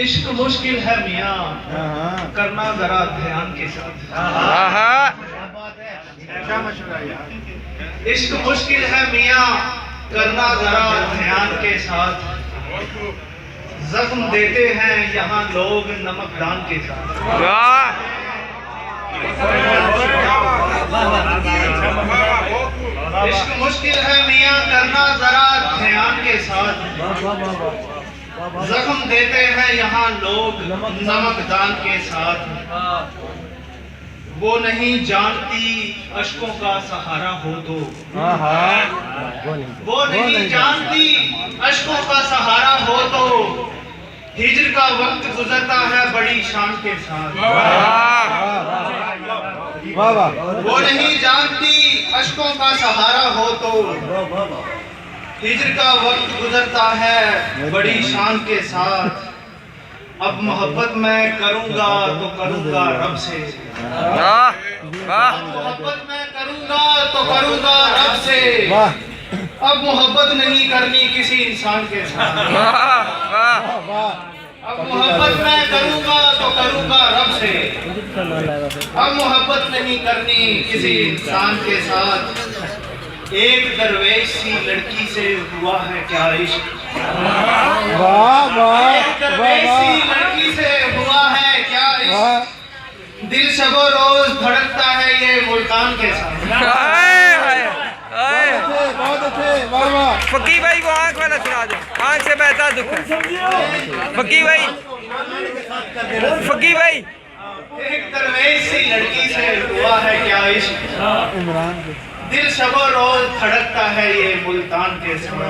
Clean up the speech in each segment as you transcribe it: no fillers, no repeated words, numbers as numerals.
इश्क मुश्किल है मियाँ, करना जरा ध्यान के साथ। इश्क मुश्किल है मियाँ, करना जरा ध्यान के साथ। जख्म देते हैं यहाँ लोग नमकदान के साथ। इश्क मुश्किल है मियाँ, करना जरा ध्यान के साथ। जख्म देते हैं यहाँ लोग नमकदान के साथ। वो नहीं जानती अश्कों का सहारा हो तो, वो नहीं जानती अश्कों का सहारा हो तो। हिज्र का वक्त गुजरता है बड़ी शान के साथ। वो नहीं जानती अश्कों का सहारा हो तो। हिज्र का वक्त गुजरता है बड़ी शान के साथ। अब मोहब्बत मैं करूंगा तो करूंगा रब से। मोहब्बत मैं करूंगा तो करूंगा रब से। अब मोहब्बत नहीं करनी किसी इंसान के साथ। अब मोहब्बत मैं करूंगा तो करूंगा रब से। अब मोहब्बत नहीं करनी किसी इंसान के साथ। एक दरवेश सी लड़की से हुआ है क्या इश्क। एक दरवेश सी लड़की से हुआ है क्या इश्क। दिल शबो रोज धड़कता है ये मुल्तान के साथ। फकी भाई को आंख वाला सुना दो, आंख से बहता दुख। फकी भाई, फकी भाई। एक दरवेश सी लड़की से हुआ है क्या इश्क। दिल शबो रोज धड़कता है ये मुल्तान के साथ।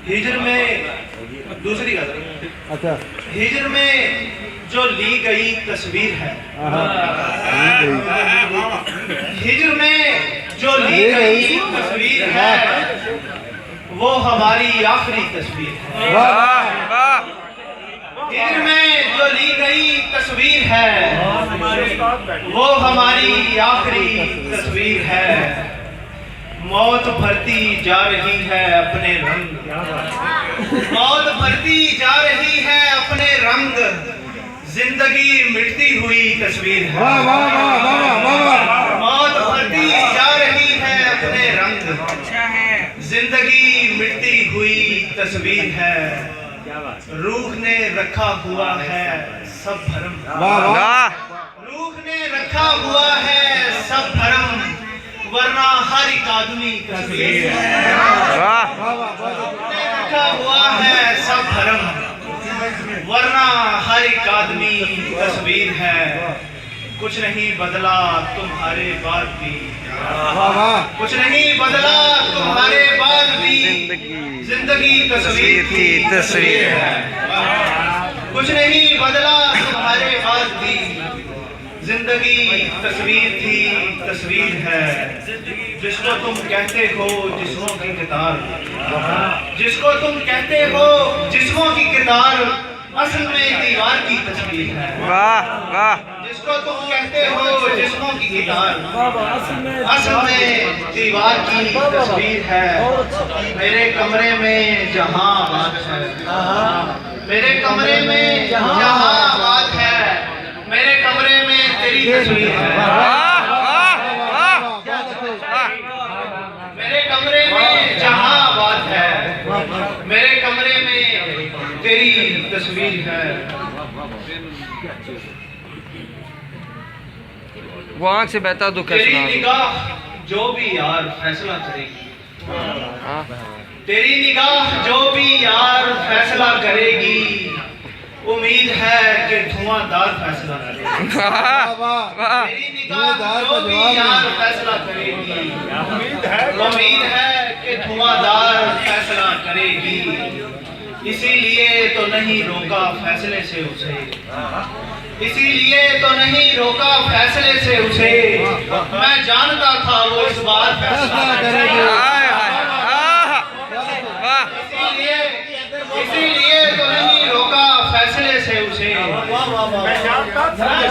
हिज्र में दूसरी गजल। अच्छा, हिज्र में जो ली गई तस्वीर है। हिज्र में जो ली गई तस्वीर है वो हमारी आखिरी तस्वीर है। हिज्र में जो ली गई तस्वीर है वो हमारी आखिरी तस्वीर है। मौत भरती जा रही है अपने रंग। मौत भरती जा रही है अपने रंग। जिंदगी मिटती हुई तस्वीर है। मौत भरती जा रही है अपने रंग। जिंदगी मिटती हुई तस्वीर है। रूह ने रखा हुआ है सब भरम। रूह ने रखा हुआ है सब भरम, वरना हर एक आदमी तस्वीर है। रखा हुआ है सब भरम, वरना हर एक आदमी तस्वीर है। कुछ नहीं बदला तुम्हारे बाद भी, कुछ नहीं बदला तुम्हारे बाद भी। जिंदगी तस्वीर थी तस्वीर है। कुछ नहीं बदला तुम्हारे बाद भी। जिंदगी तस्वीर थी तस्वीर है। जिसको तुम कहते हो जिस्मों की किताब, जिसको तुम कहते हो जिस्मों की किताब, असल में दीवार की तस्वीर है। जिसको तुम कहते हो जिस्मों की किताब, असल में दीवार की तस्वीर है। मेरे कमरे में जहां बात है, मेरे कमरे में जहां बात है, मेरे कमरे में तेरी तस्वीर है। मेरे कमरे में जहां बात है, मेरे कमरे में तेरी तस्वीर है। वो आंख से बहता दुख है। तेरी निगाह जो भी यार फैसला करेगी। तेरी निगाह जो भी यार फैसला करेगी। उम्मीद है कि धुआंधार फैसला करेगी। तेरी निगाह जो भी यार फैसला करेगी। उम्मीद है कि धुआंधार फैसला करेगी। इसीलिए तो नहीं रोका फैसले से उसे, इसीलिए तो नहीं रोका फैसले से उसे। मैं जानता था वो इस बार फैसला करेगी। इसीलिए तो नहीं रोका फैसले से उसे। मैं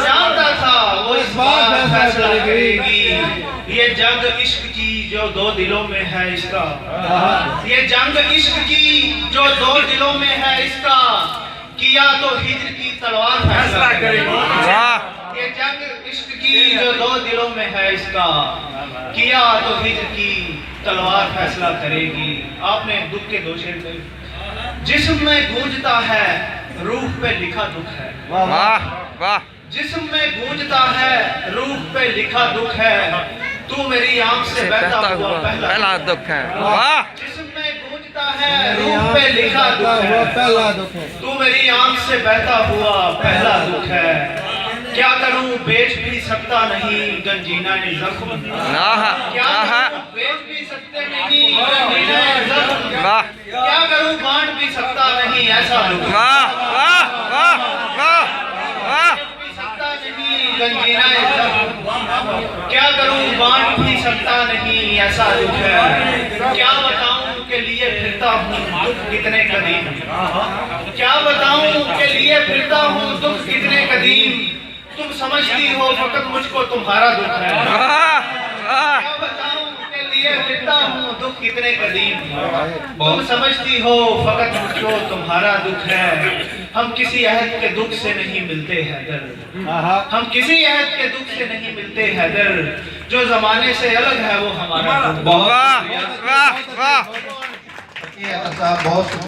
जानता था वो इस बार फैसला करेगी। ये जंग इश्क की जो दो दिलों में है इसका, ये जंग इश्क की जो दो दिलों में है इसका, किया तो हिज्र की तलवार फैसला करेगी। वाह ये जंग इश्क की जो दो दिलों में है इसका, किया तो हिज्र की तलवार फैसला करेगी। आपने दुख के दो शेर में, जिस्म में गूंजता है रूह पे लिखा दुख है। वाह वाह जिस्म में गूंजता है रूह पे लिखा दुख है, तू मेरी आंख से बहता हुआ पहला दुख है। वाह जिस्म में गूंजता है रूह पे लिखा दुख है, पहला दुख है। तू मेरी आंख से बहता हुआ पहला दुख है। क्या करूं बेच भी सकता नहीं गंजीना ये जख्म, क्या करूं बेच भी सकते नहीं गंजीना ये जख्म, वाह क्या करूं बांट भी सकता नहीं ऐसा दुख, वाह वाह वाह वाह वाह भी सकता नहीं गंजीना ये जख्म, क्या करूं बांट भी सकता नहीं ऐसा दुख है। क्या बताऊं के लिए फिरता हूँ दुख कितने कदीम, क्या बताऊं के लिए फिरता हूँ दुख कितने कदीम, तुम समझती हो फकत मुझको तुम्हारा दुख है। क्या बताऊं के लिए फिरता हूँ दुख कितने कदीम, तुम समझती हो फकत मुझको तुम्हारा दुख है। हम किसी अहद के दुख से नहीं मिलते हैं दर्द, हम किसी अहद के दुख से नहीं मिलते हैं दर्द, जो जमाने से अलग है वो हमारा दुख। वाह वाह वाह बहुत